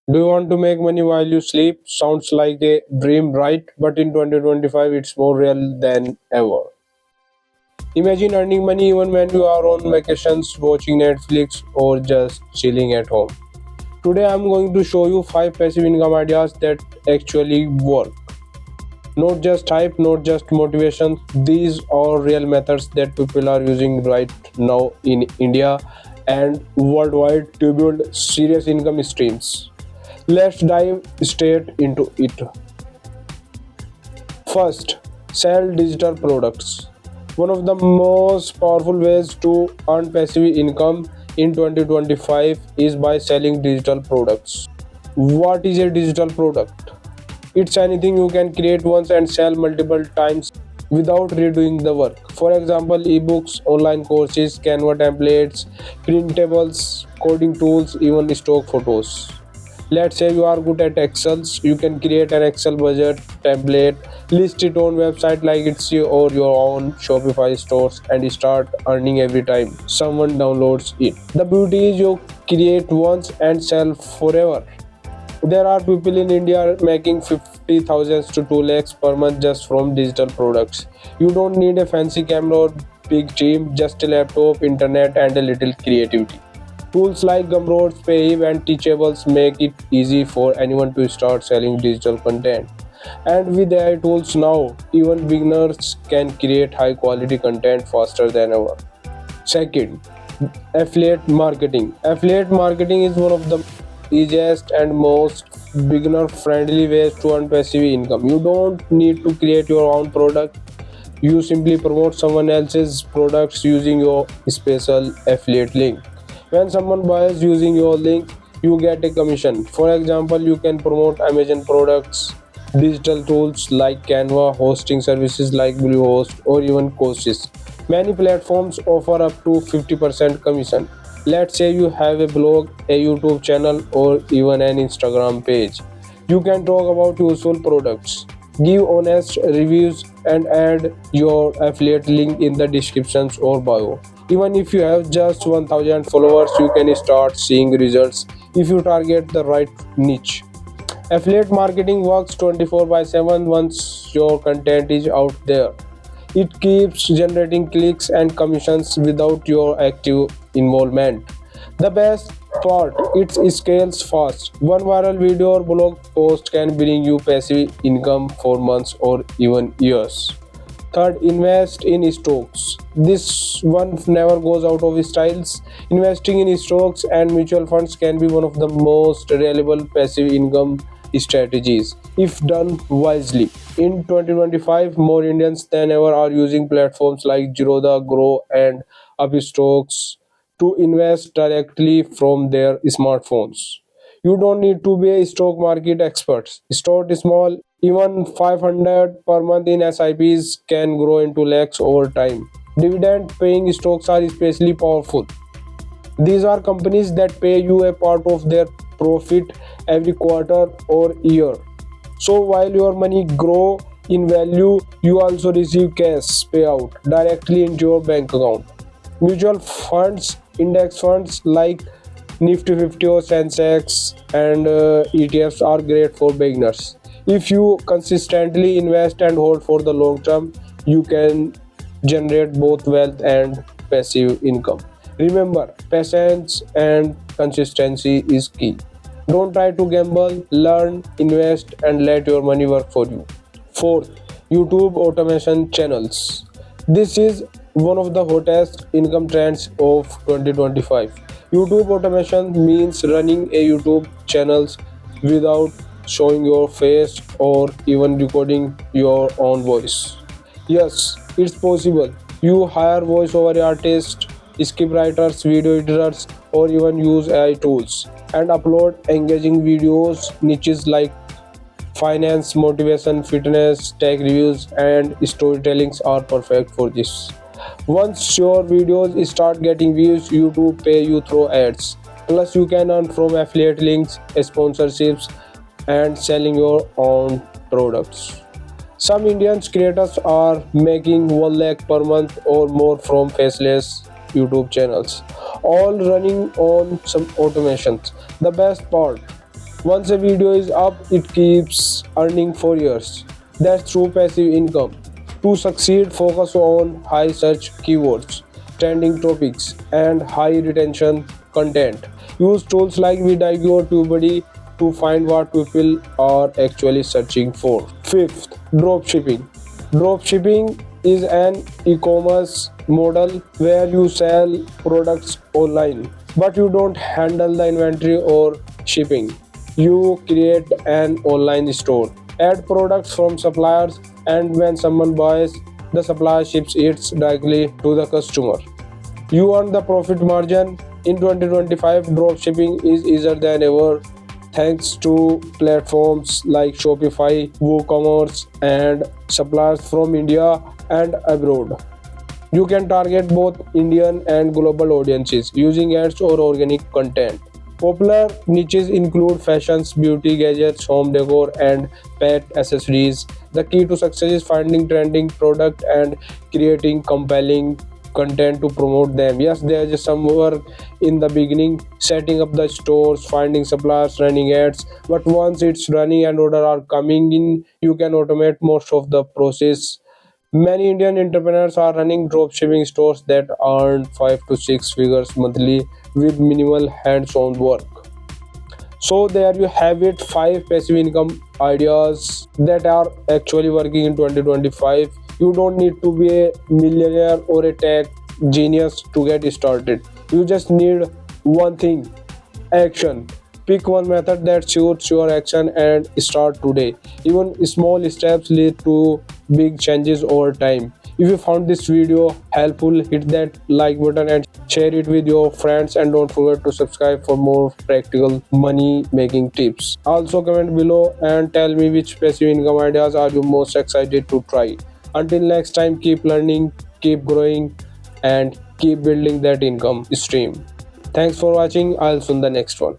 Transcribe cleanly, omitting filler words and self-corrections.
Do you want to make money while you sleep? Sounds like a dream, right? But in 2025, it's more real than ever. Imagine earning money even when you are on vacations, watching Netflix, or just chilling at home. Today, I'm going to show you 5 passive income ideas that actually work. Not just hype, not just motivation. These are real methods that people are using right now in India and worldwide to build serious income streams. Let's dive straight into it. First, sell digital products. One of the most powerful ways to earn passive income in 2025 is by selling digital products. What is a digital product? It's anything you can create once and sell multiple times without redoing the work. For example, ebooks, online courses, Canva templates, printables, coding tools, even stock photos. Let's say you are good at Excel, you can create an Excel budget template, list it on website like Etsy or your own Shopify stores and start earning every time someone downloads it. The beauty is you create once and sell forever. There are people in India making 50,000 to 2 lakhs per month just from digital products. You don't need a fancy camera or big team, just a laptop, internet, and a little creativity. Tools like Gumroad, Payhip, and Teachables make it easy for anyone to start selling digital content. And with AI tools now, even beginners can create high quality content faster than ever. Second, affiliate marketing. Affiliate marketing is one of the easiest and most beginner friendly ways to earn passive income. You don't need to create your own product. You simply promote someone else's products using your special affiliate link. When someone buys using your link, you get a commission. For example, you can promote Amazon products, digital tools like Canva, hosting services like Bluehost, or even courses. Many platforms offer up to 50% commission. Let's say you have a blog, a YouTube channel, or even an Instagram page. You can talk about useful products, give honest reviews, and add your affiliate link in the descriptions or bio. Even if you have just 1000 followers, you can start seeing results if you target the right niche. Affiliate marketing works 24 by 7 once your content is out there. It keeps generating clicks and commissions without your active involvement. The best part, it scales fast. One viral video or blog post can bring you passive income for months or even years. Third, invest in stocks. This one never goes out of styles. Investing in stocks and mutual funds can be one of the most reliable passive income strategies if done wisely. In 2025, more Indians than ever are using platforms like Zerodha, Grow, and Upstocks to invest directly from their smartphones. You don't need to be a stock market expert. Start small, even 500 per month in SIPs can grow into lakhs over time. Dividend paying stocks are especially powerful. These are companies that pay you a part of their profit every quarter or year. So while your money grow in value, you also receive cash payout directly into your bank account. Mutual funds, index funds like Nifty 50 or Sensex and ETFs are great for beginners. If you consistently invest and hold for the long term, you can generate both wealth and passive income. Remember, patience and consistency is key. Don't try to gamble, learn, invest, and let your money work for you. Fourth, YouTube automation channels. This is one of the hottest income trends of 2025. YouTube automation means running a YouTube channels without showing your face or even recording your own voice. Yes, it's possible. You hire voiceover artists, script writers, video editors, or even use AI tools and upload engaging videos. Niches like finance, motivation, fitness, tech reviews, and storytellings are perfect for this. Once your videos start getting views, YouTube pay you through ads. Plus, you can earn from affiliate links, sponsorships, and selling your own products. Some Indian creators are making 1 lakh per month or more from faceless YouTube channels, all running on some automations. The best part, Once a video is up, it keeps earning for years. That's true passive income. To succeed, focus on high search keywords, trending topics, and high retention content. Use tools like VidIQ or TubeBuddy to find what people are actually searching for. Fifth, dropshipping. Dropshipping is an e-commerce model where you sell products online, but you don't handle the inventory or shipping. You create an online store, add products from suppliers, and when someone buys, the supplier ships it directly to the customer. You earn the profit margin. In 2025, dropshipping is easier than ever thanks to platforms like Shopify, WooCommerce, and suppliers from India and abroad. You can target both Indian and global audiences using ads or organic content. Popular niches include fashions, beauty, gadgets, home decor, and pet accessories. The key to success is finding trending product and creating compelling content to promote them. Yes, there is some work in the beginning, setting up the stores, finding suppliers, running ads. But once it's running and order are coming in, you can automate most of the process. Many Indian entrepreneurs are running dropshipping stores that earn 5 to 6 figures monthly with minimal hands-on work. So there you have it, 5 passive income ideas that are actually working in 2025. You don't need to be a millionaire or a tech genius to get started. You just need one thing, action. Pick one method that suits your action and start today. Even small steps lead to big changes over time. If you found this video helpful, hit that like button and share it with your friends, and don't forget to subscribe for more practical money making tips. Also comment below and tell me which passive income ideas are you most excited to try. Until next time, keep learning, keep growing, and keep building that income stream. Thanks for watching. I'll see you in the next one.